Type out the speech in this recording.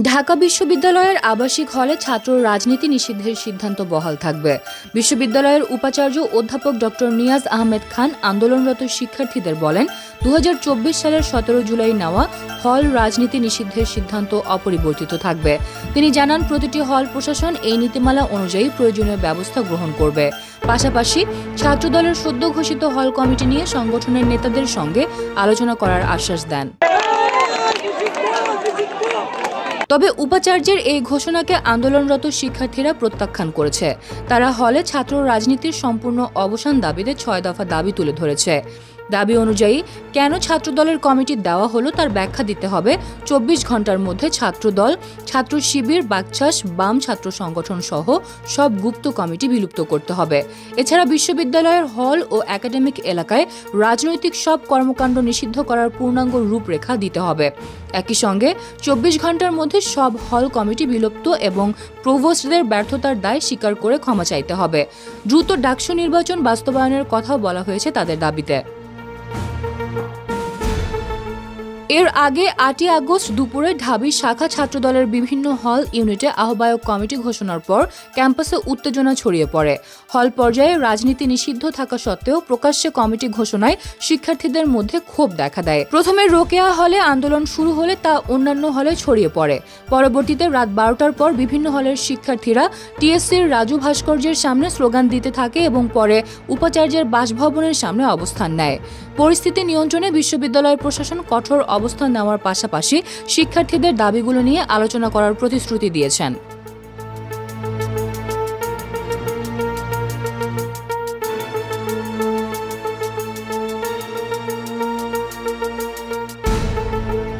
ঢাকা বিশ্ববিদ্যালয়ের আবাসিক হলে ছাত্র রাজনীতি নিষিদ্ধের সিদ্ধান্ত বহাল থাকবে। বিশ্ববিদ্যালয়ের উপাচার্য অধ্যাপক ডক্টর নিয়াজ আহমেদ খান আন্দোলনরত শিক্ষার্থীদের বলেন, 2024 সালের 17 জুলাই নেওয়া হল রাজনীতি নিষিদ্ধের সিদ্ধান্ত অপরিবর্তিত থাকবে। তিনি জানান, প্রতিটি হল প্রশাসন এই নীতিমালা অনুযায়ী প্রয়োজনীয় ব্যবস্থা গ্রহণ করবে। পাশাপাশি ছাত্রদলের সদ্য ঘোষিত হল কমিটি নিয়ে সংগঠনের নেতাদের সঙ্গে আলোচনা করার আশ্বাস দেন। তবে উপাচার্যের এই ঘোষণাকে আন্দোলনরত শিক্ষার্থীরা প্রত্যাখ্যান করেছে। তারা হলে ছাত্র রাজনীতির সম্পূর্ণ অবসান দাবিতে 6 দফা দাবি তুলে ধরেছে। দাবি অনুযায়ী কেন ছাত্রদলের কমিটি দেওয়া হলো তার ব্যাখ্যা দিতে হবে। 24 ঘন্টার মধ্যে ছাত্রদল, ছাত্র শিবির, বাকছাস, বাম ছাত্র সংগঠন সহ সব গুপ্ত কমিটি বিলুপ্ত করতে হবে। এছাড়া বিশ্ববিদ্যালয়ের হল ও একাডেমিক এলাকায় রাজনৈতিক সব কর্মকাণ্ড নিষিদ্ধ করার পূর্ণাঙ্গ রূপরেখা দিতে হবে। একই সঙ্গে 24 ঘন্টার মধ্যে সব হল কমিটি বিলুপ্ত এবং প্রভোস্টদের ব্যর্থতার দায় স্বীকার করে ক্ষমা চাইতে হবে। দ্রুত ডাকসু নির্বাচন বাস্তবায়নের কথাও বলা হয়েছে তাদের দাবিতে। এর আগে 8 আগস্ট দুপুরে ঢাবি শাখা ছাত্রদলের বিভিন্ন হল ইউনিটে আহ্বায়ক কমিটি ঘোষণার পর ক্যাম্পাসে উত্তেজনা ছড়িয়ে পড়ে। হল পর্যায়ে রাজনীতি নিষিদ্ধ থাকা সত্ত্বেও প্রকাশ্যে কমিটি ঘোষণায় শিক্ষার্থীদের মধ্যে ক্ষোভ দেখা দেয়। প্রথমে রোকেয়া হলে আন্দোলন শুরু হলে তা অন্যান্য হলে ছড়িয়ে পড়ে। পরবর্তীতে রাত 12টার পর বিভিন্ন হলের শিক্ষার্থীরা টিএসসির রাজু ভাস্কর্যের সামনে স্লোগান দিতে থাকে এবং পরে উপাচার্যের বাসভবনের সামনে অবস্থান নেয়। পরিস্থিতি নিয়ন্ত্রণে বিশ্ববিদ্যালয় প্রশাসন কঠোর অবস্থান নেওয়ার পাশাপাশি শিক্ষার্থীদের দাবিগুলো নিয়ে আলোচনা করার প্রতিশ্রুতি দিয়েছেন।